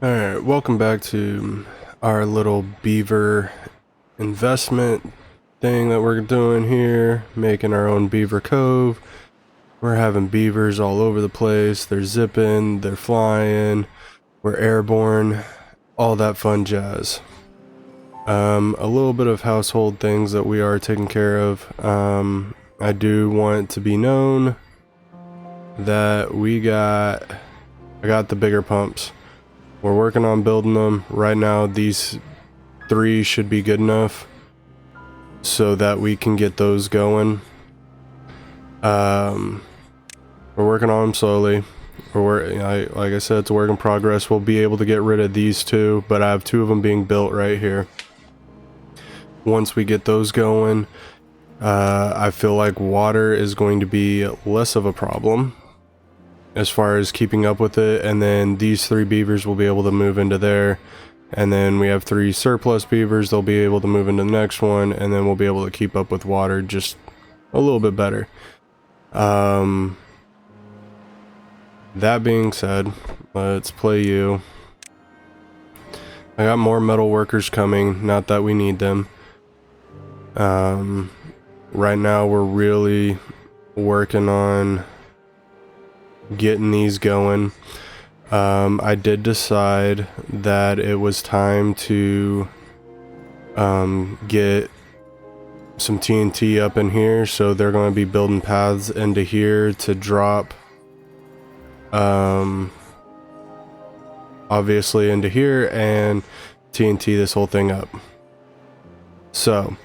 Alright, welcome back to our little beaver investment thing that we're doing here, making our own beaver cove. We're having beavers all over the place. They're zipping, they're flying, we're airborne, all that fun jazz. A little bit of household things that we are taking care of. I do want to be known that I got the bigger pumps. We're working on building them. Right now, these 3 should be good enough so that we can get those going. We're working on them slowly. Like I said, it's a work in progress. We'll be able to get rid of these 2, but I have 2 of them being built right here. Once we get those going, I feel like water is going to be less of a problem as far as keeping up with it, and then these 3 beavers will be able to move into there, and then we have 3 surplus beavers. They'll be able to move into the next one, and then we'll be able to keep up with water just a little bit better. That being said, let's play you. I got more metal workers coming, not that we need them. Right now we're really working on getting these going. I did decide that it was time to get some TNT up in here, so they're going to be building paths into here to drop obviously into here and TNT this whole thing up. So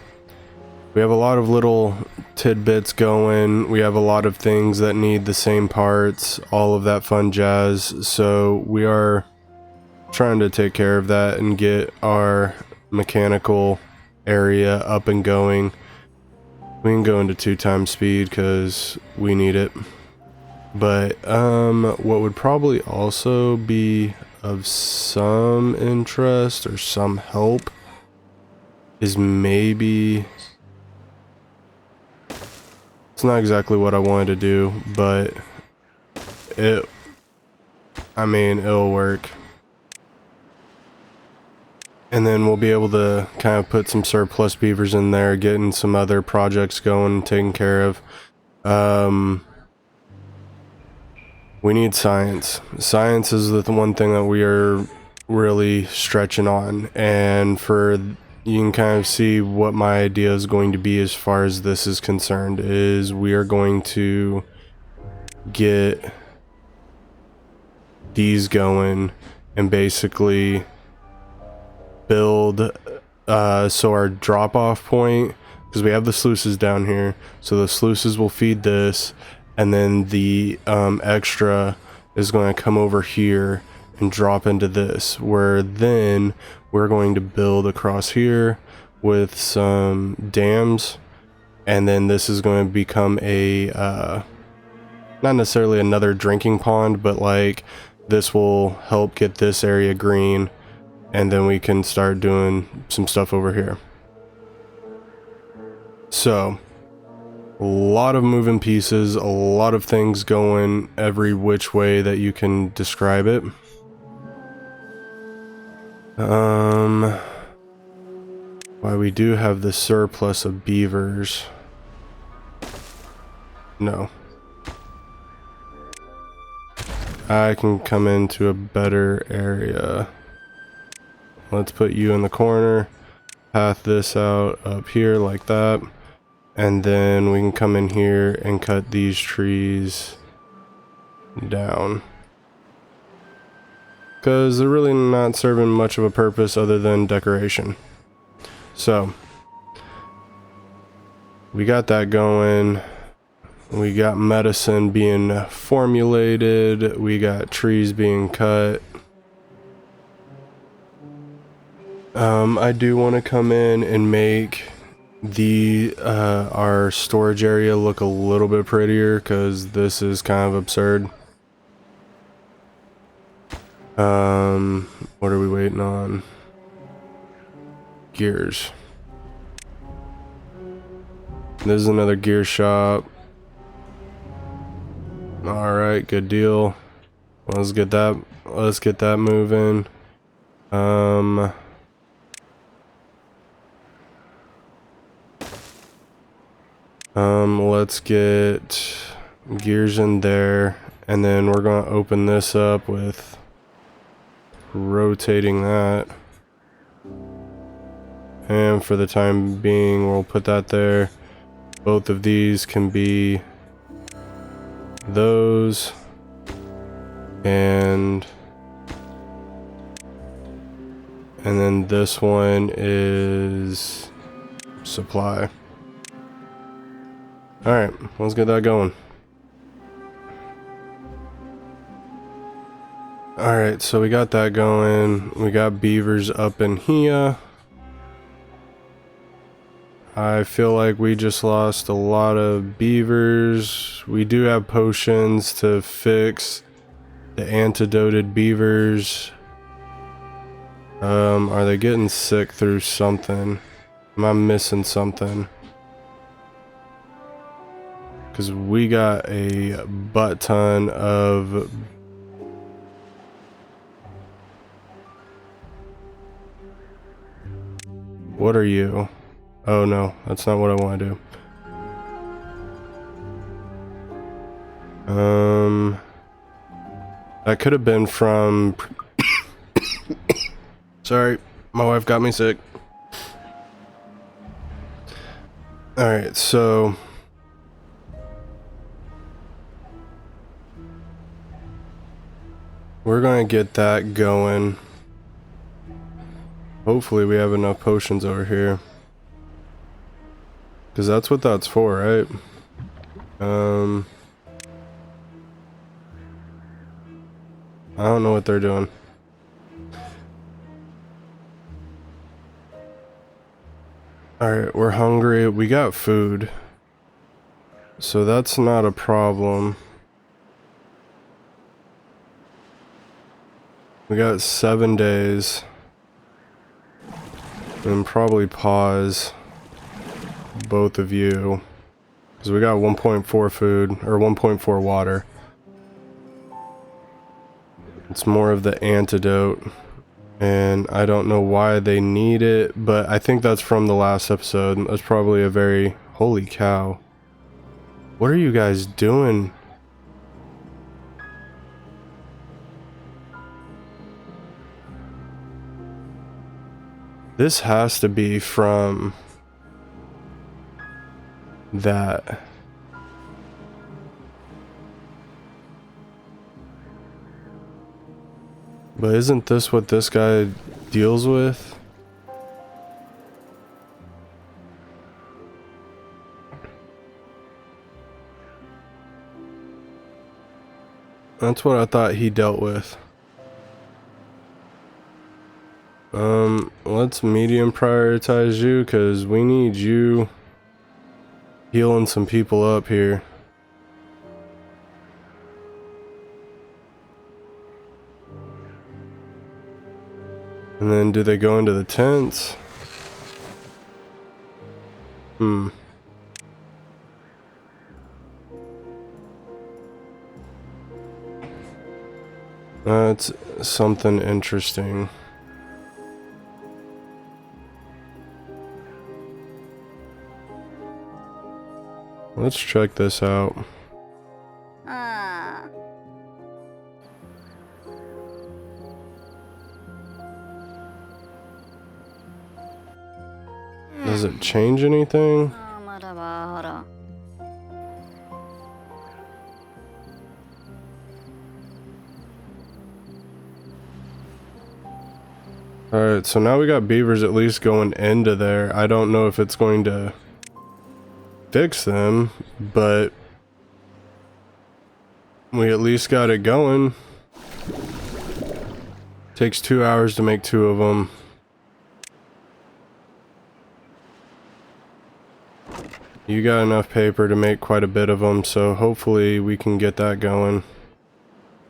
we have a lot of little tidbits going. We have a lot of things that need the same parts, all of that fun jazz. So we are trying to take care of that and get our mechanical area up and going. We can go into 2 times speed because we need it. But what would probably also be of some interest or some help is maybe... It's not exactly what I wanted to do, but it'll work. And then we'll be able to kind of put some surplus beavers in there, getting some other projects going and taken care of. We need science. Science is the one thing that we are really stretching on, and you can kind of see what my idea is going to be as far as this is concerned, is we are going to get these going and basically build so our drop off point, because we have the sluices down here, so the sluices will feed this, and then the extra is going to come over here and drop into this, where then we're going to build across here with some dams, and then this is going to become a not necessarily another drinking pond, but like this will help get this area green, and then we can start doing some stuff over here. So a lot of moving pieces, a lot of things going every which way that you can describe it. Why we do have the surplus of beavers. No. I can come into a better area. Let's put you in the corner. Path this out up here like that. And then we can come in here and cut these trees down, because they're really not serving much of a purpose other than decoration. So we got that going. We got medicine being formulated. We got trees being cut. I do want to come in and make our storage area look a little bit prettier, because this is kind of absurd. What are we waiting on? Gears. This is another gear shop. Alright, good deal. Let's get that moving. Um, let's get gears in there, and then we're gonna open this up with rotating that. And for the time being, we'll put that there. Both of these can be those, and then this one is supply. Alright, let's get that going. Alright, so we got that going. We got beavers up in here. I feel like we just lost a lot of beavers. We do have potions to fix the antidoted beavers. Are they getting sick through something? Am I missing something? Because we got a butt ton of... What are you? Oh no, that's not what I want to do. That could have been from... Sorry, my wife got me sick. Alright, so... we're gonna get that going. Hopefully we have enough potions over here. Because that's what that's for, right? I don't know what they're doing. Alright, we're hungry. We got food. So that's not a problem. We got 7 days. And probably pause both of you. Because we got 1.4 food, or 1.4 water. It's more of the antidote. And I don't know why they need it, but I think that's from the last episode. That's probably a very... Holy cow. What are you guys doing? This has to be from... that. But isn't this what this guy deals with? That's what I thought he dealt with. Let's medium prioritize you, because we need you healing some people up here. And then do they go into the tents? That's something interesting. Let's check this out. Does it change anything? Alright, so now we got beavers at least going into there. I don't know if it's going to fix them, but we at least got it going. Takes 2 hours to make 2 of them. You got enough paper to make quite a bit of them, so hopefully we can get that going.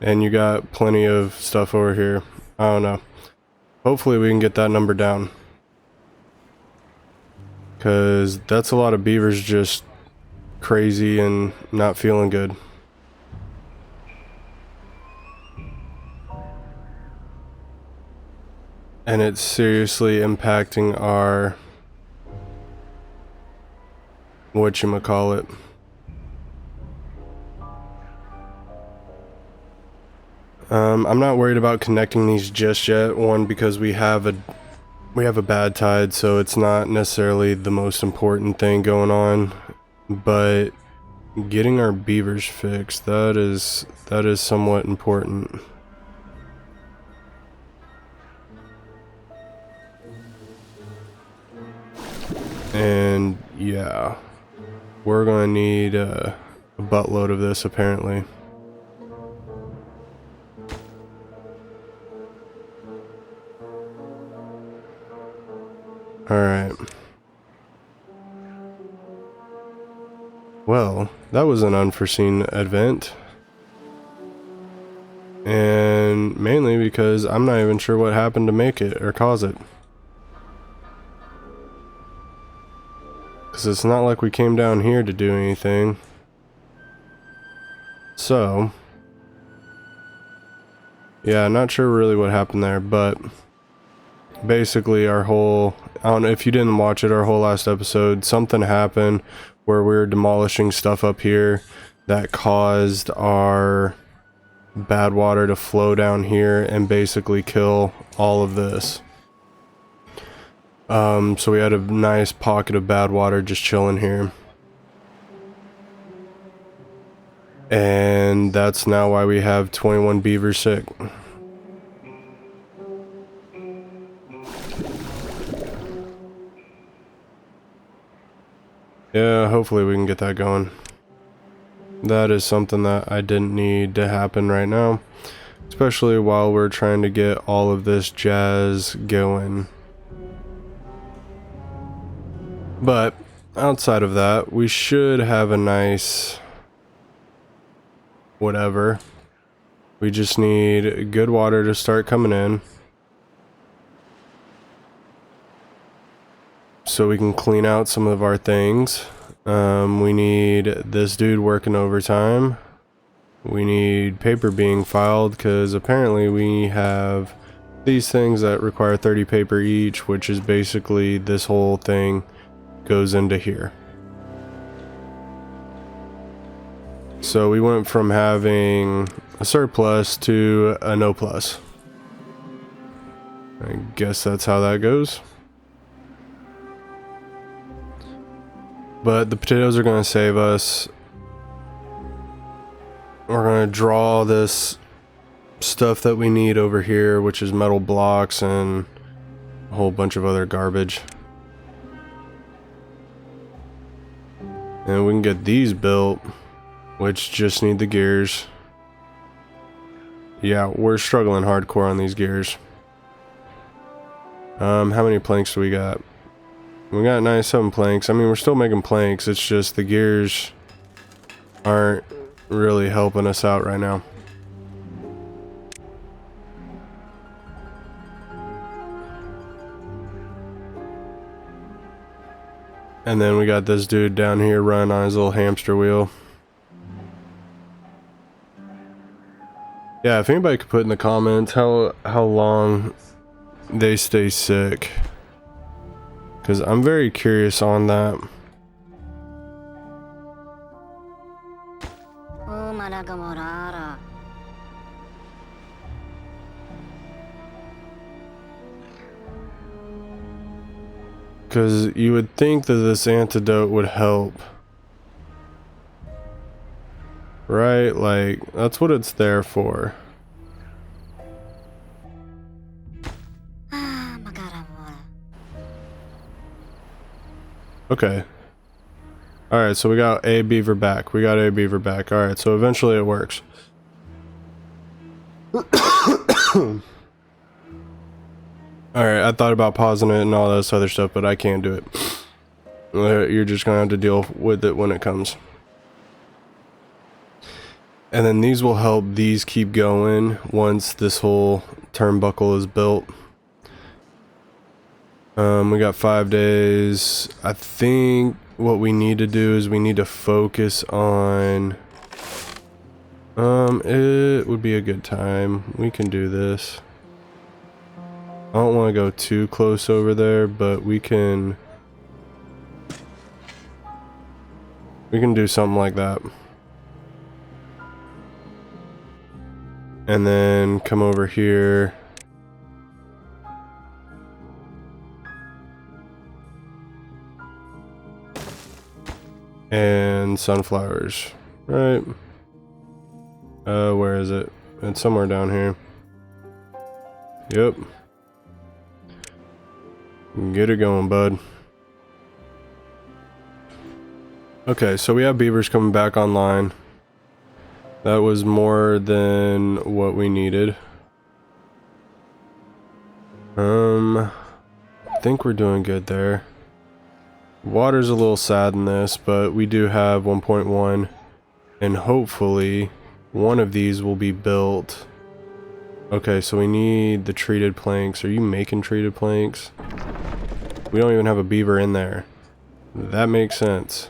And you got plenty of stuff over here. I don't know. Hopefully we can get that number down. Because that's a lot of beavers just crazy and not feeling good. And it's seriously impacting our whatchamacallit. I'm not worried about connecting these just yet. One, because we have a bad tide, so it's not necessarily the most important thing going on. But getting our beavers fixed, that is somewhat important. And yeah, we're gonna need a buttload of this apparently. Alright. Well, that was an unforeseen event. And mainly because I'm not even sure what happened to make it or cause it. Because it's not like we came down here to do anything. So, yeah, not sure really what happened there, but basically our whole, I don't know if you didn't watch it, our whole last episode, something happened where we were demolishing stuff up here that caused our bad water to flow down here and basically kill all of this. So we had a nice pocket of bad water just chilling here. And that's now why we have 21 beavers sick. Yeah, hopefully we can get that going. That is something that I didn't need to happen right now. Especially while we're trying to get all of this jazz going. But outside of that, we should have a nice whatever. We just need good water to start coming in. So we can clean out some of our things. We need this dude working overtime. We need paper being filed because apparently we have these things that require 30 paper each, which is basically this whole thing goes into here. So we went from having a surplus to a no plus. I guess that's how that goes. But the potatoes are going to save us. We're going to draw this stuff that we need over here, which is metal blocks and a whole bunch of other garbage. And we can get these built, which just need the gears. Yeah, we're struggling hardcore on these gears. How many planks do we got? We got 97 planks. I mean, we're still making planks. It's just the gears aren't really helping us out right now. And then we got this dude down here running on his little hamster wheel. Yeah, if anybody could put in the comments how long they stay sick. Because I'm very curious on that. Because you would think that this antidote would help. Right? Like, that's what it's there for. Okay. Alright, so we got a beaver back. Alright, so eventually it works. Alright, I thought about pausing it and all this other stuff, but I can't do it. You're just gonna have to deal with it when it comes. And then these will help these keep going once this whole turnbuckle is built. We got 5 days. I think what we need to do is we need to focus on... it would be a good time. We can do this. I don't want to go too close over there, but we can do something like that. And then come over here. And sunflowers, right? Where is it? It's somewhere down here. Yep. Get it going, bud. Okay, so we have beavers coming back online. That was more than what we needed. I think we're doing good there. Water's a little sad in this, but we do have 1.1, and hopefully one of these will be built. Okay, so we need the treated planks. Are you making treated planks? We don't even have a beaver in there. That makes sense.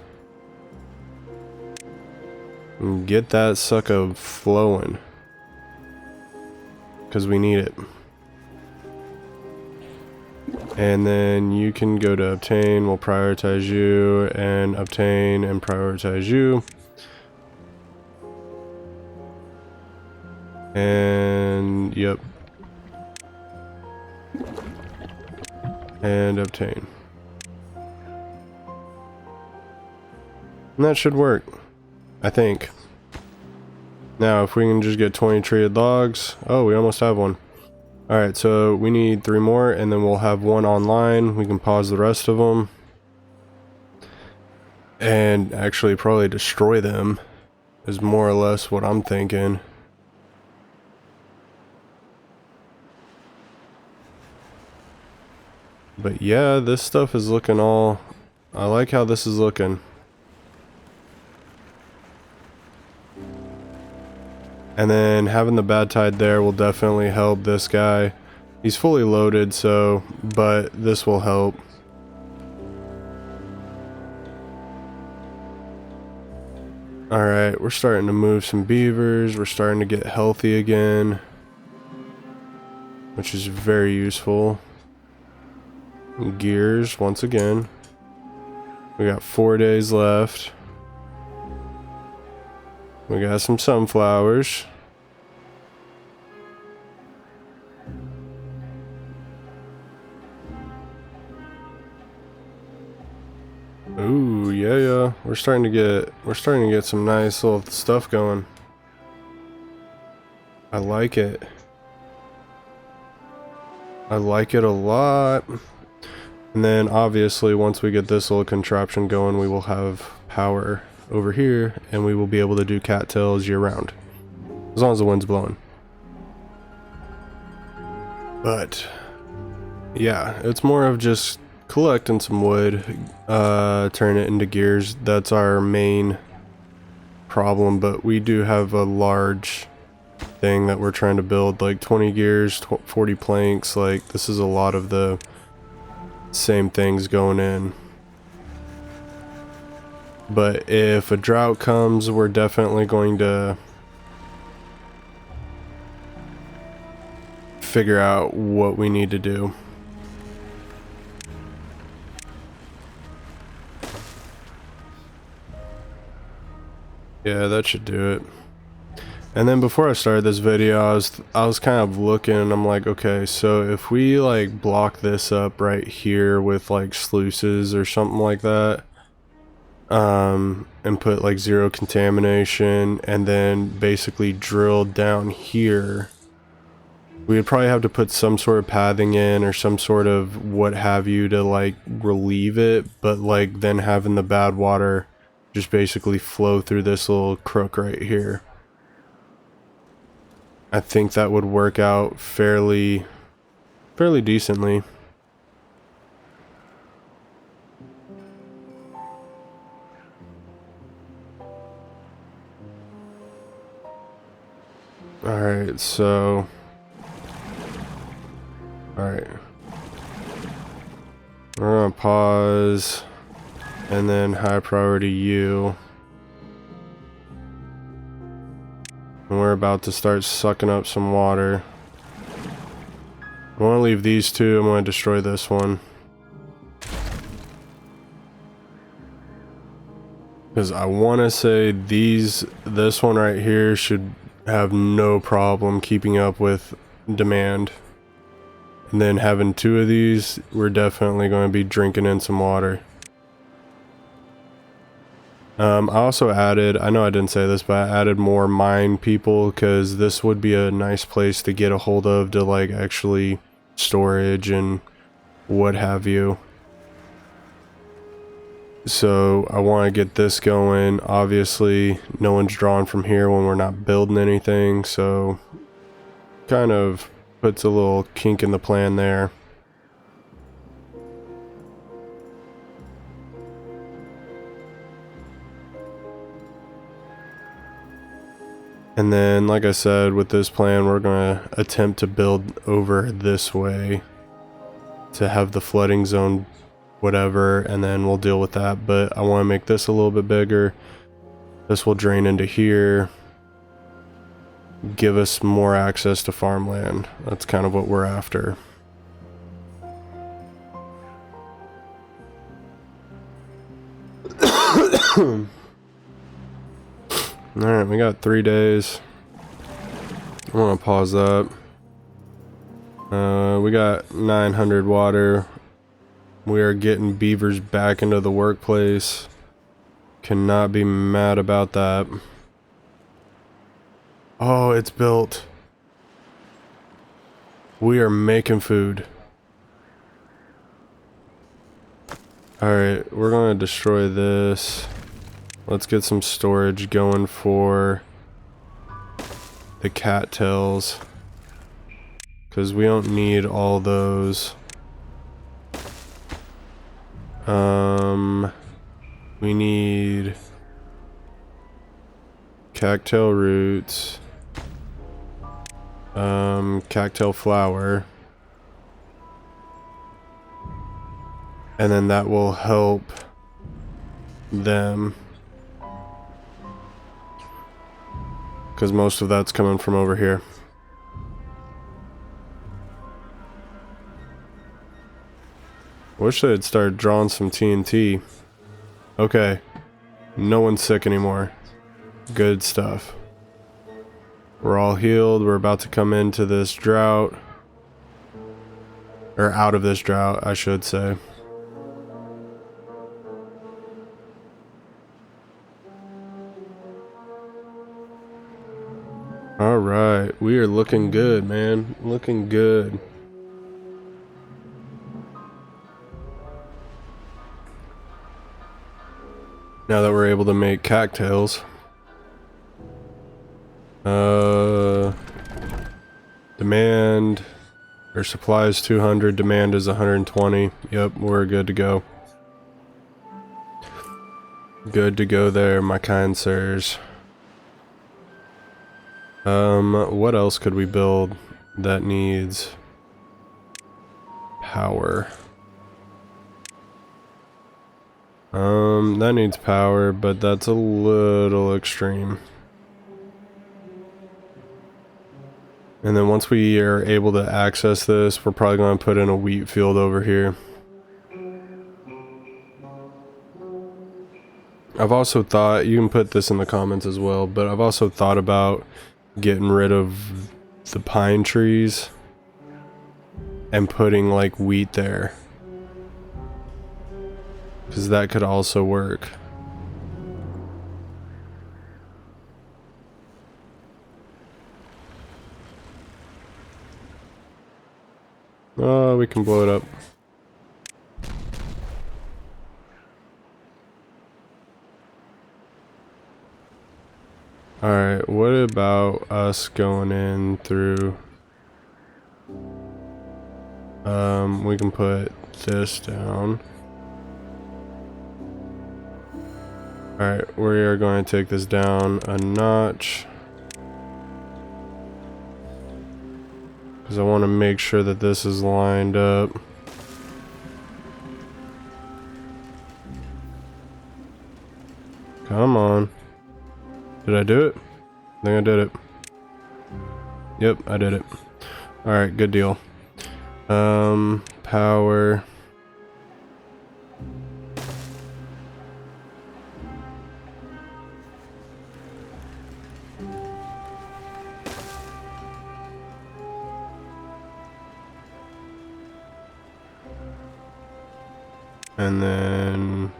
Get that sucker flowing, because we need it. And then you can go to obtain, we'll prioritize you, and obtain and prioritize you. And yep. And obtain. And that should work, I think. Now if we can just get 20 treated logs. Oh, we almost have one. Alright, so we need 3 more, and then we'll have one online. We can pause the rest of them. And actually probably destroy them, is more or less what I'm thinking. But yeah, this stuff is looking all... I like how this is looking. And then having the bad tide there will definitely help this guy. He's fully loaded, so, but this will help. Alright, we're starting to move some beavers. We're starting to get healthy again, which is very useful. Gears, once again. We got 4 days left. We got some sunflowers. Ooh, yeah. We're starting to get some nice little stuff going. I like it. I like it a lot. And then obviously once we get this little contraption going, we will have power over here, and we will be able to do cattails year round, as long as the wind's blowing. But yeah, it's more of just collecting some wood, turn it into gears. That's our main problem, but we do have a large thing that we're trying to build, like 20 gears, 40 planks. Like, this is a lot of the same things going in. But if a drought comes, we're definitely going to figure out what we need to do. Yeah, that should do it. And then before I started this video, I was kind of looking, and I'm like, okay, so if we like block this up right here with like sluices or something like that, and put like 0 contamination, and then basically drill down here, we would probably have to put some sort of pathing in or some sort of what have you to like relieve it, but like then having the bad water just basically flow through this little crook right here. I think that would work out fairly decently. Alright, so... Alright. We're gonna pause, and then high priority you. And we're about to start sucking up some water. I want to leave these two. I'm going to destroy this one. Because I want to say this one right here should have no problem keeping up with demand. And then having two of these, we're definitely going to be drinking in some water. I also added, I know I didn't say this, but I added more mine people because this would be a nice place to get a hold of to like actually storage and what have you. So I want to get this going. Obviously, no one's drawn from here when we're not building anything, so kind of puts a little kink in the plan there. And then, like I said, with this plan, we're going to attempt to build over this way to have the flooding zone, whatever, and then we'll deal with that. But I want to make this a little bit bigger. This will drain into here, give us more access to farmland. That's kind of what we're after. Alright, we got 3 days. I'm gonna pause that. We got 900 water. We are getting beavers back into the workplace. Cannot be mad about that. Oh, it's built. We are making food. Alright, we're gonna destroy this. Let's get some storage going for the cattails, because we don't need all those. We need cattail roots, cattail flour, and then that will help them, because most of that's coming from over here. Wish they had started drawing some TNT. Okay, no one's sick anymore. Good stuff. We're all healed. We're about to come into this drought, or out of this drought, I should say. Alright, we are looking good, man. Looking good. Now that we're able to make cattails. Demand, or supply is 200, demand is 120. Yep, we're good to go. Good to go there, my kind sirs. What else could we build that needs power? That needs power, but that's a little extreme. And then once we are able to access this, we're probably going to put in a wheat field over here. I've also thought, you can put this in the comments as well, but I've also thought about getting rid of the pine trees and putting like wheat there, because that could also work. Oh, we can blow it up. Alright, what about us going in through... we can put this down. Alright, we are going to take this down a notch, because I want to make sure that this is lined up. Come on. Did I do it? I think I did it. Yep, I did it. Alright, good deal. Power. And then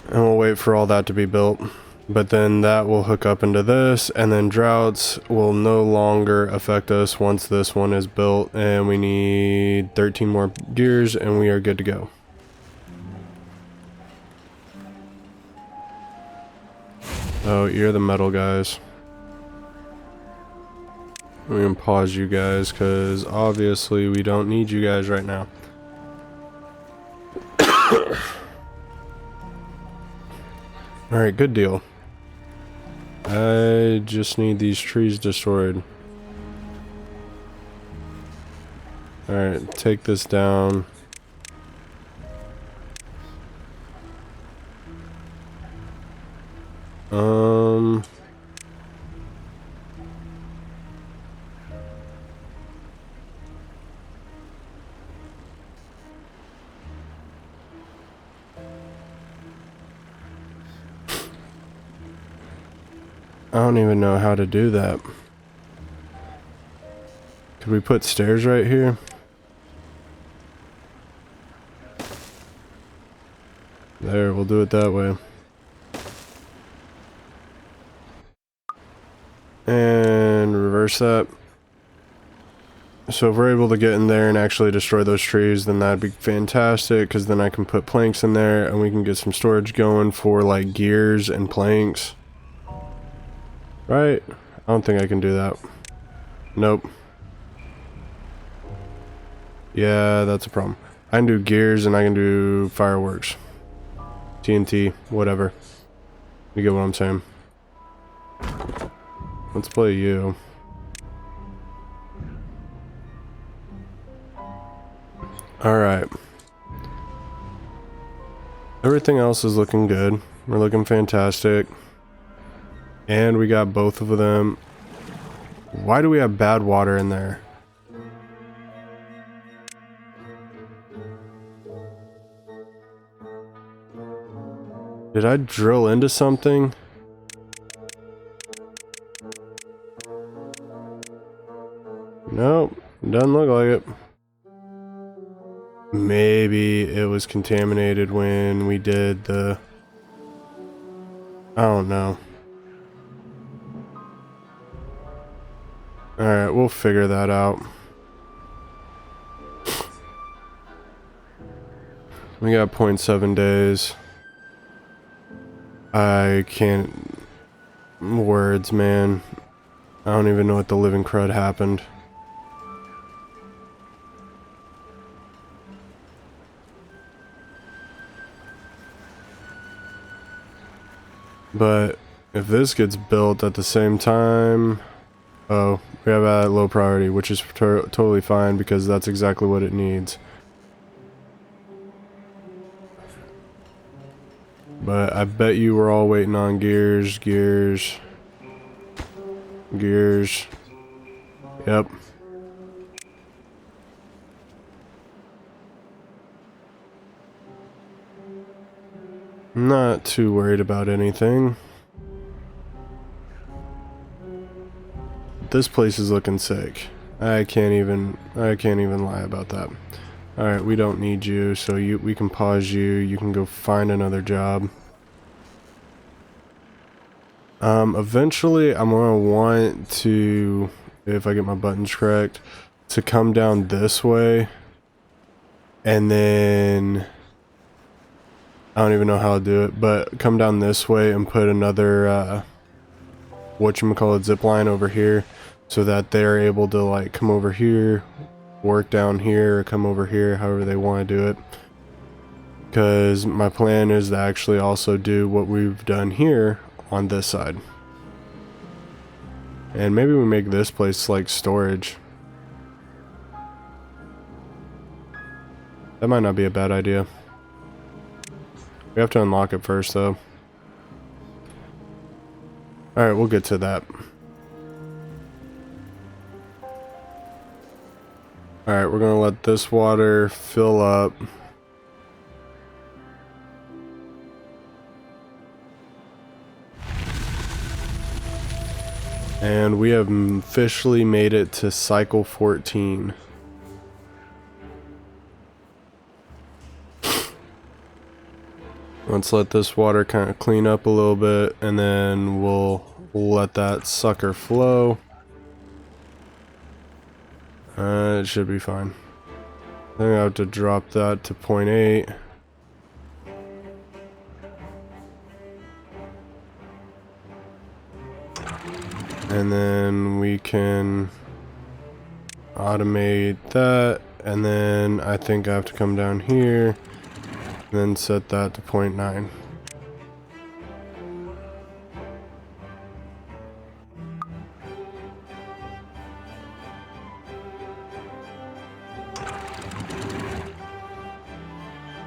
we'll wait for all that to be built. But then that will hook up into this, and then droughts will no longer affect us once this one is built, and we need 13 more gears and we are good to go. Oh, you're the metal guys. We can pause you guys because obviously we don't need you guys right now. Alright, good deal. I just need these trees destroyed. Alright, take this down. I don't even know how to do that. Could we put stairs right here? There, we'll do it that way. And reverse that. So if we're able to get in there and actually destroy those trees, then that'd be fantastic, because then I can put planks in there and we can get some storage going for like gears and planks. Right? I don't think I can do that. Nope. Yeah, that's a problem. I can do gears and I can do fireworks. TNT, whatever. You get what I'm saying. Let's play you. Alright. Everything else is looking good. We're looking fantastic. And we got both of them. Why do we have bad water in there? Did I drill into something? Nope, doesn't look like it. Maybe it was contaminated when we did the... I don't know. Alright, we'll figure that out. We got 0.7 days. I can't... Words, man. I don't even know what the living crud happened. But if this gets built at the same time... Oh, we have that low priority, which is totally fine because that's exactly what it needs. But I bet you we're all waiting on gears. Yep. Not too worried about anything. This place is looking sick. I can't even lie about that. Alright, we don't need you, so we can pause you. You can go find another job. Eventually I'm gonna want to, if I get my buttons correct, to come down this way. And then I don't even know how to do it, but come down this way and put another whatchamacallit zip line over here, so that they're able to like come over here, work down here, or come over here, however they want to do it. Because my plan is to actually also do what we've done here on this side. And maybe we make this place like storage. That might not be a bad idea. We have to unlock it first though. Alright, we'll get to that. Alright, we're gonna let this water fill up. And we have officially made it to cycle 14. Let's let this water kind of clean up a little bit, and then we'll let that sucker flow. It should be fine. I think I have to drop that to 0.8. And then we can automate that, and then I think I have to come down here and then set that to 0.9.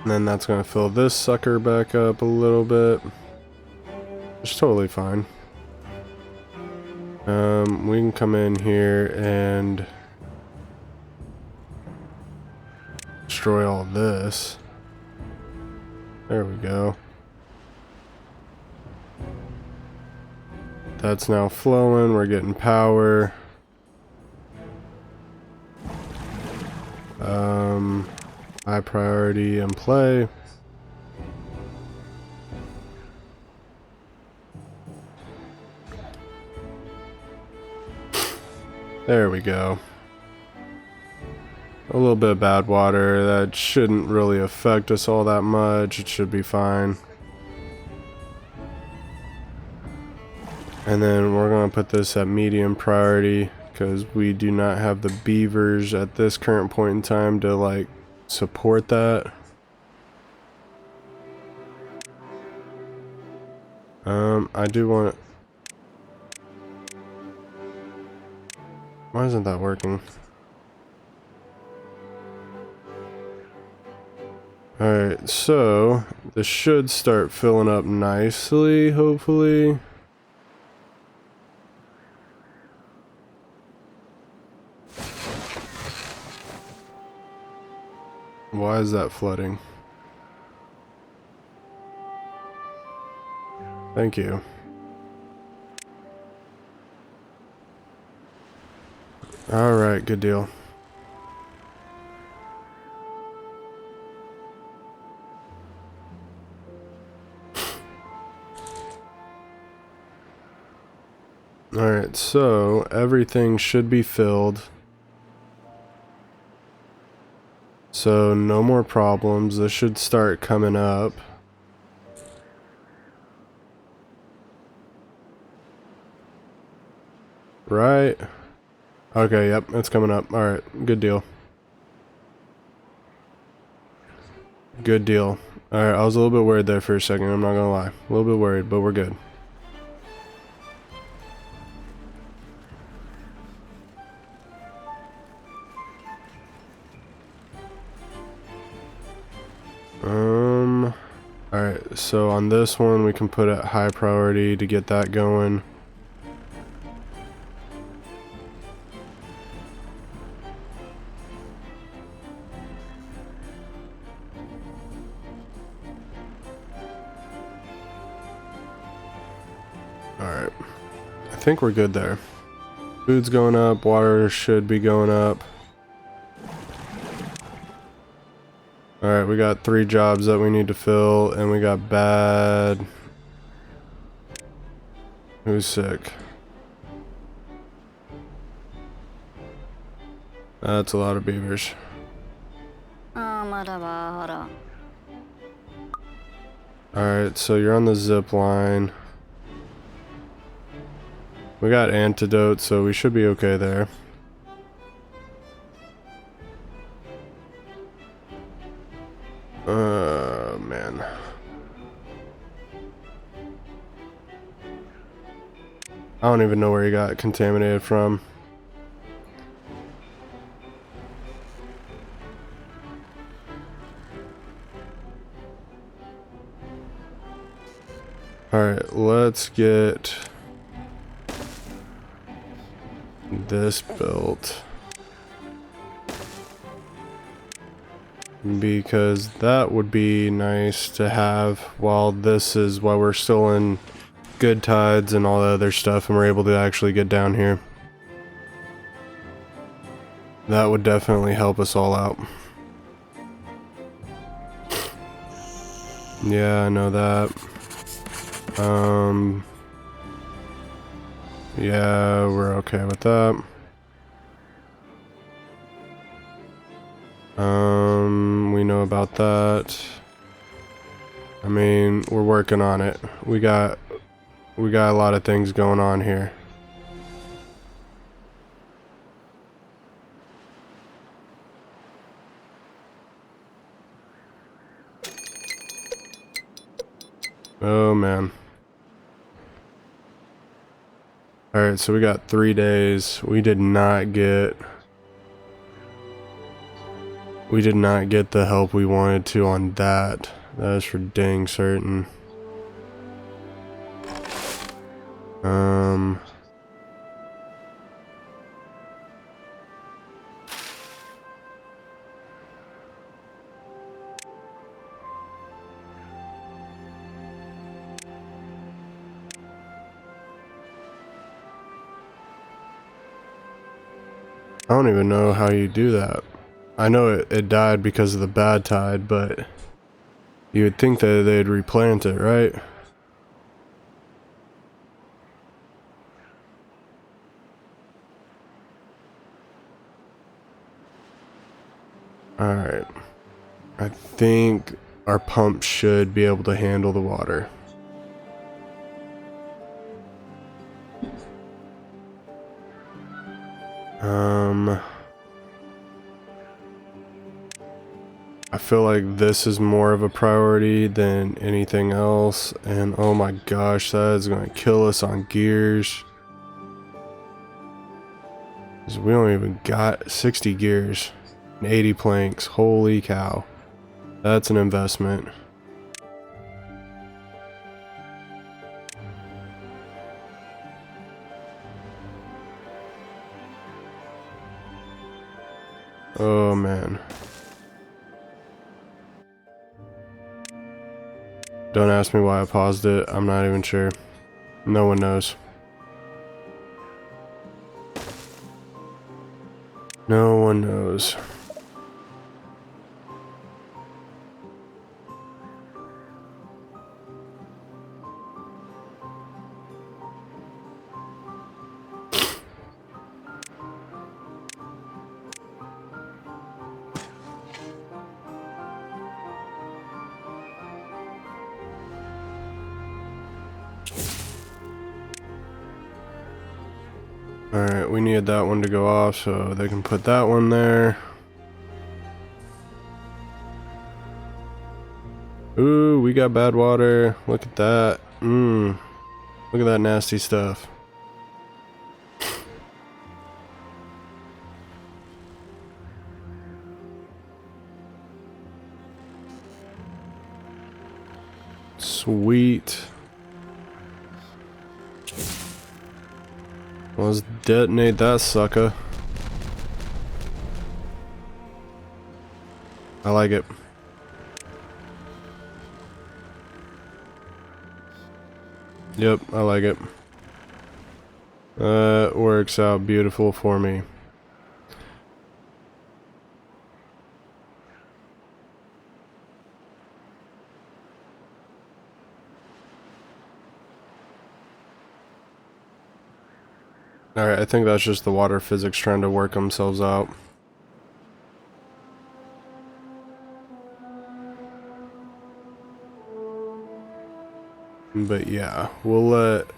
And then that's going to fill this sucker back up a little bit. It's totally fine. We can come in here and destroy all this. There we go. That's now flowing. We're getting power. High priority in play. There we go. A little bit of bad water. That shouldn't really affect us all that much. It should be fine. And then we're going to put this at medium priority because we do not have the beavers at this current point in time to like support that. I do want to... Why isn't that working? Alright, so this should start filling up nicely, hopefully. Why is that flooding? Thank you. Alright, good deal. Alright, so everything should be filled. So no more problems. This should start coming up. Right? Okay, yep, it's coming up. Alright, good deal. Good deal. Alright, I was a little bit worried there for a second, I'm not gonna lie. A little bit worried, but we're good. Alright, so on this one we can put it high priority to get that going. Alright, I think we're good there. Food's going up, water should be going up. Alright, we got 3 jobs that we need to fill, and we got bad. Who's sick? That's a lot of beavers. Alright, so you're on the zip line. We got antidote, so we should be okay there. Man. I don't even know where he got contaminated from. Alright, let's get this built. Because that would be nice to have while we're still in good tides and all the other stuff and we're able to actually get down here. That would definitely help us all out. Yeah, I know that. Yeah, we're okay with that. We know about that. I mean, we're working on it. We got a lot of things going on here. Oh man. Alright, so we got 3 days. We did not get the help we wanted to on that. That is for dang certain. I don't even know how you do that. I know it died because of the bad tide, but you would think that they'd replant it, right? Alright. I think our pump should be able to handle the water. I feel like this is more of a priority than anything else, and oh my gosh, that is going to kill us on gears. 'Cause we don't even got 60 gears and 80 planks. Holy cow. That's an investment. Oh man. Don't ask me why I paused it. I'm not even sure. No one knows. No one knows. Alright, we needed that one to go off, so they can put that one there. Ooh, we got bad water. Look at that. Look at that nasty stuff. Sweet. Let's detonate that sucker. I like it. Yep, I like it. That works out beautiful for me. Alright, I think that's just the water physics trying to work themselves out. But yeah, we'll let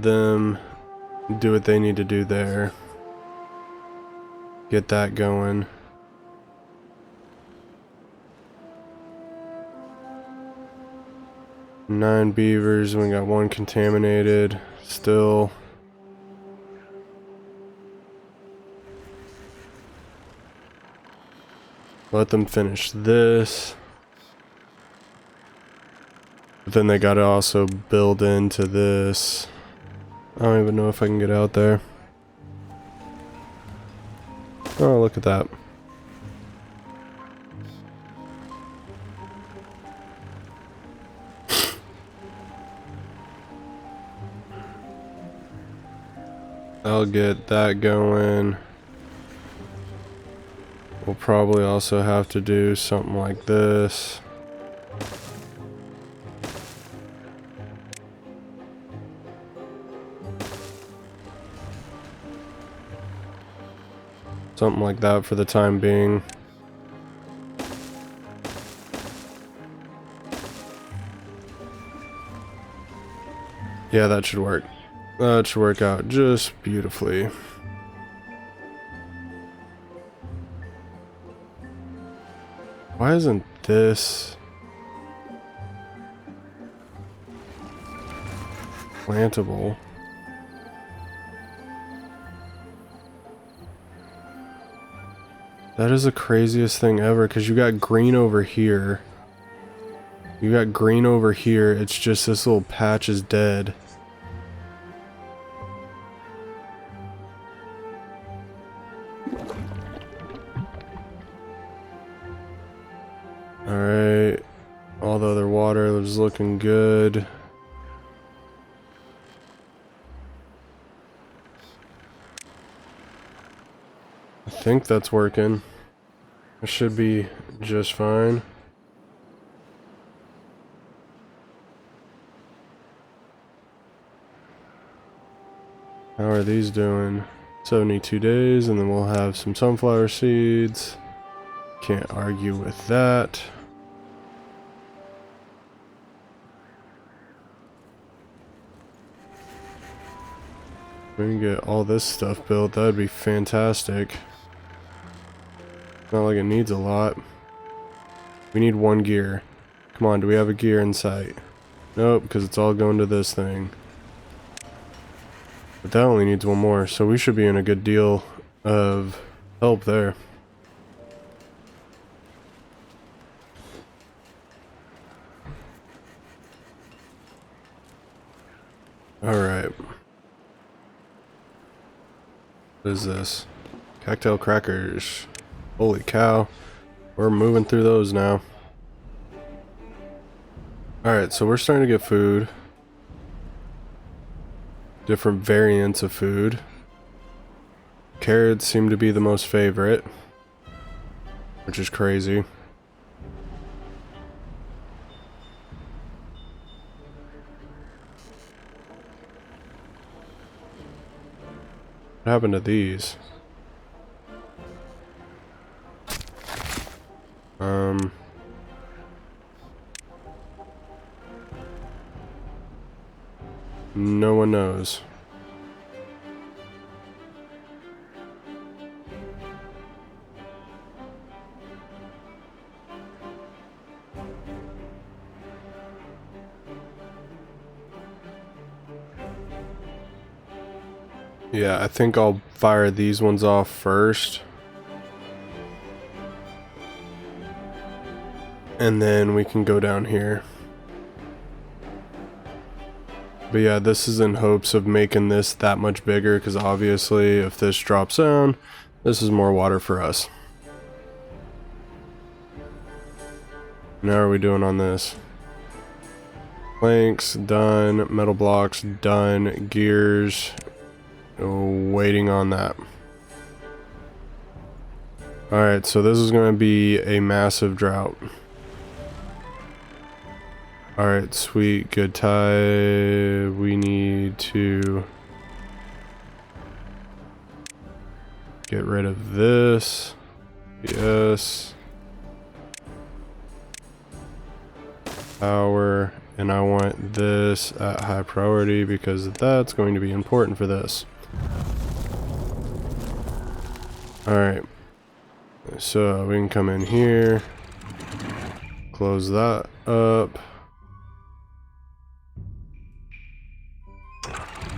them do what they need to do there. Get that going. Nine beavers, we got one contaminated still. Let them finish this. But then they gotta also build into this. I don't even know if I can get out there. Oh, look at that. I'll get that going. We'll probably also have to do something like this. Something like that for the time being. Yeah, that should work. That should work out just beautifully. Why isn't this plantable? That is the craziest thing ever, because you got green over here. You got green over here, it's just this little patch is dead. Alright, all the other water is looking good. I think that's working. It should be just fine. How are these doing? 72 days, and then we'll have some sunflower seeds. Can't argue with that. We can get all this stuff built, that'd be fantastic. Not like it needs a lot. We need one gear. Come on, do we have a gear in sight? Nope, because it's all going to this thing. But that only needs one more, so we should be in a good deal of help there. Alright. What is this? Cocktail crackers. Holy cow. We're moving through those now. Alright, so we're starting to get food. Different variants of food. Carrots seem to be the most favorite, which is crazy. What happened to these? No one knows. Yeah, I think I'll fire these ones off first. And then we can go down here. But yeah, this is in hopes of making this that much bigger, because obviously if this drops down, this is more water for us. Now are we doing on this? Planks, done. Metal blocks, done. Gears, waiting on that. Alright, so this is going to be a massive drought. Alright, sweet, good tide. We need to get rid of this. Yes. Power. And I want this at high priority because that's going to be important for this. Alright. So we can come in here. Close that up.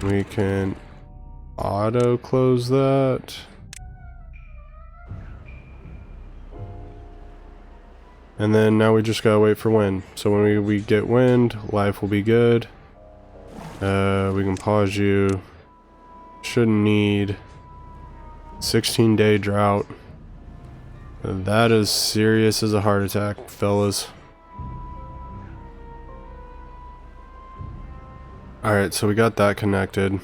We can auto close that. And then now we just gotta wait for wind. So when we get wind, life will be good. We can pause you. Shouldn't need 16-day drought. That is serious as a heart attack, fellas. Alright, so we got that connected.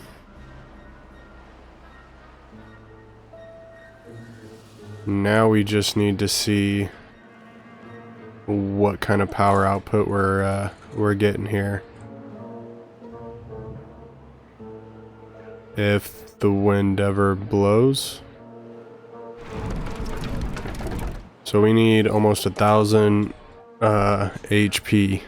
Now we just need to see what kind of power output we're getting here. If the wind ever blows. So we need almost 1,000 HP.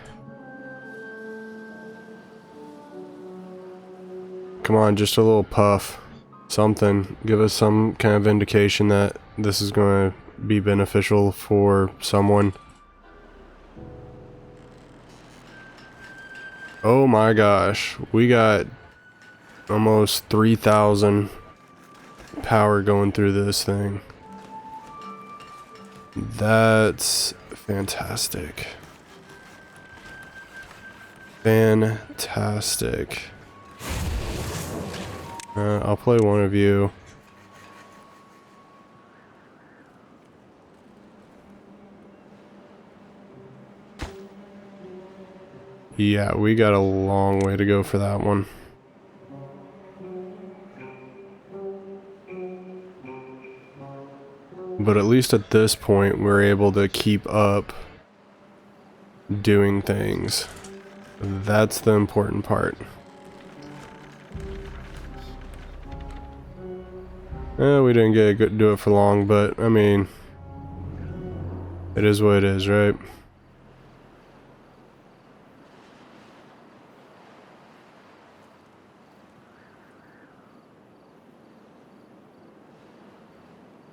Come on, just a little puff. Something. Give us some kind of indication that this is going to be beneficial for someone. Oh my gosh. We got almost 3,000 power going through this thing. That's fantastic. Fantastic. I'll play one of you. Yeah, we got a long way to go for that one. But at least at this point, we're able to keep up doing things. That's the important part. We didn't get to do it for long, but I mean, it is what it is, right?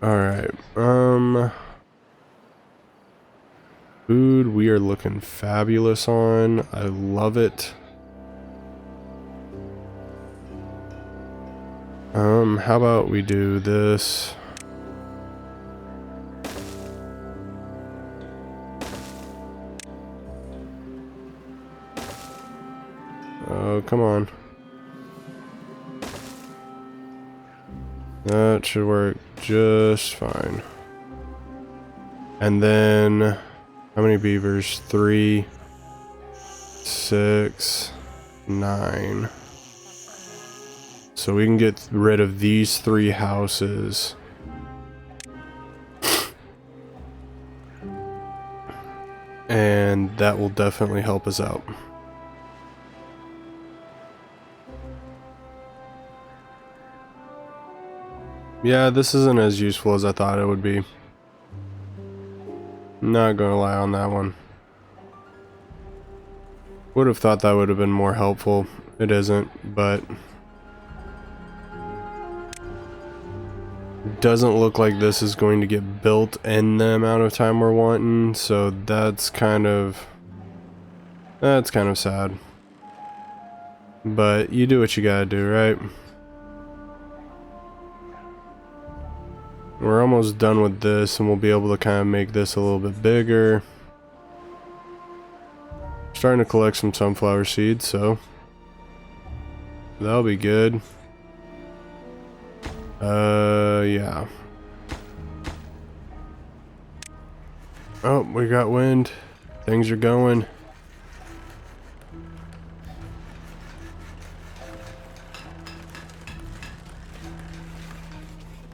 Alright, food we are looking fabulous on. I love it. How about we do this? Oh, come on. That should work just fine. And then, how many beavers? 3, 6, 9. So we can get rid of these 3 houses. And that will definitely help us out. Yeah, this isn't as useful as I thought it would be. Not gonna lie on that one. Would have thought that would have been more helpful. It isn't, but doesn't look like this is going to get built in the amount of time we're wanting, so that's kind of sad. But you do what you gotta do, right? We're almost done with this, and we'll be able to kind of make this a little bit bigger. Starting to collect some sunflower seeds, so that'll be good. Yeah. Oh, we got wind. Things are going.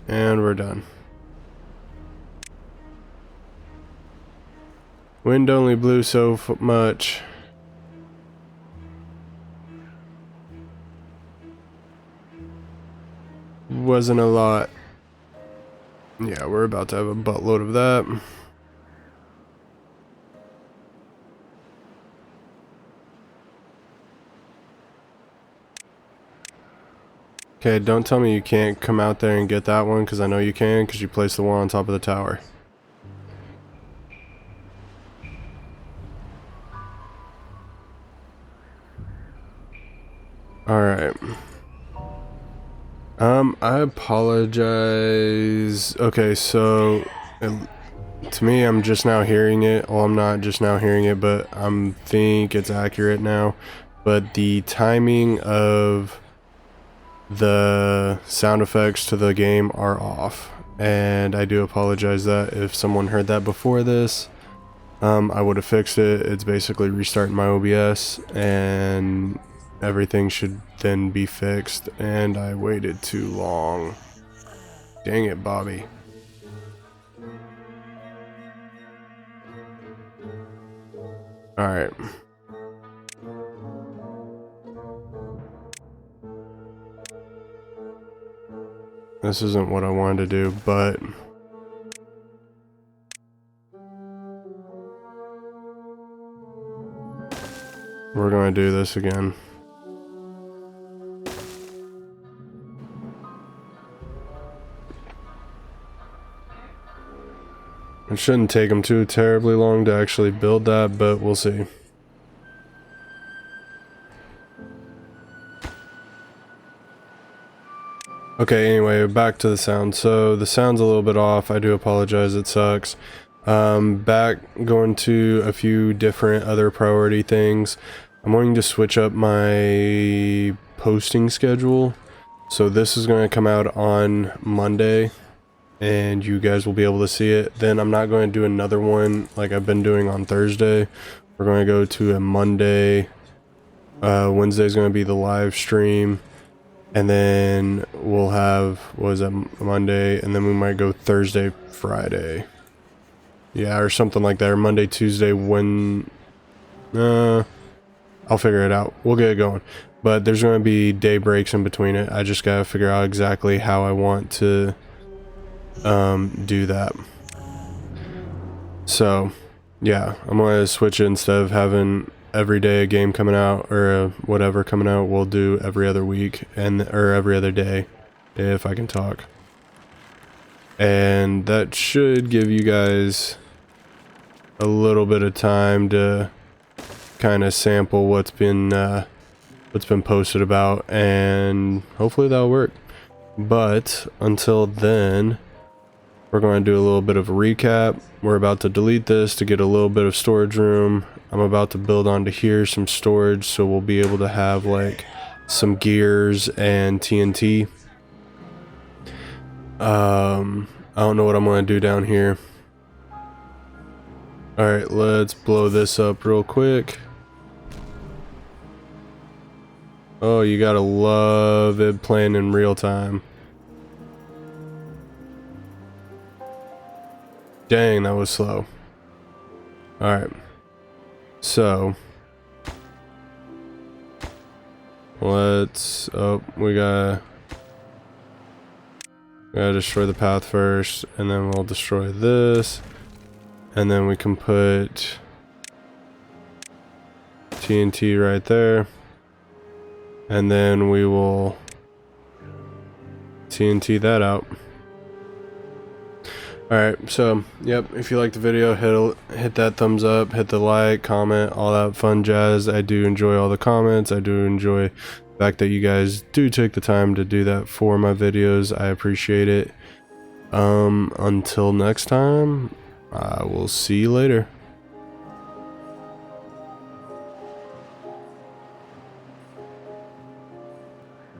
And we're done. Wind only blew so much. Wasn't a lot. Yeah, we're about to have a buttload of that. Okay, don't tell me you can't come out there and get that one, because I know you can, because you placed the one on top of the tower. Alright. I apologize. Okay, so to me, I'm just now hearing it. Well, I'm not just now hearing it, but I think it's accurate now. but the timing of the sound effects to the game are off, and I do apologize that if someone heard that before this. I would have fixed it. It's basically restarting my OBS and everything should then be fixed, and I waited too long. Dang it, Bobby. Alright. This isn't what I wanted to do, but we're gonna do this again. It shouldn't take them too terribly long to actually build that, but we'll see. Okay, anyway, back to the sound. So the sound's a little bit off. I do apologize, it sucks. Back going to a few different other priority things. I'm going to switch up my posting schedule. So this is going to come out on Monday, and you guys will be able to see it. Then I'm not going to do another one like I've been doing on Thursday. We're going to go to a Monday. Wednesday's going to be the live stream. And then we'll have, what is that, Monday, and then we might go Thursday, Friday. Yeah, or something like that, or Monday, Tuesday, I'll figure it out. We'll get it going. But there's going to be day breaks in between it. I just got to figure out exactly how I want to do that. So, yeah, I'm going to switch it. Instead of having every day a game coming out or whatever coming out, we'll do every other week or every other day if I can talk. And that should give you guys a little bit of time to kind of sample what's been posted about, and hopefully that'll work. But until then, we're going to do a little bit of a recap. We're about to delete this to get a little bit of storage room. I'm about to build onto here some storage, so we'll be able to have like some gears and TNT. I don't know what I'm going to do down here. Alright, let's blow this up real quick. Oh, you gotta love it playing in real time. Dang, that was slow. Alright. So let's, we gotta destroy the path first, and then we'll destroy this, and then we can put TNT right there, and then we will TNT that out. Alright, so, yep, if you liked the video, hit that thumbs up, hit the like, comment, all that fun jazz. I do enjoy all the comments. I do enjoy the fact that you guys do take the time to do that for my videos. I appreciate it. Until next time, I will see you later.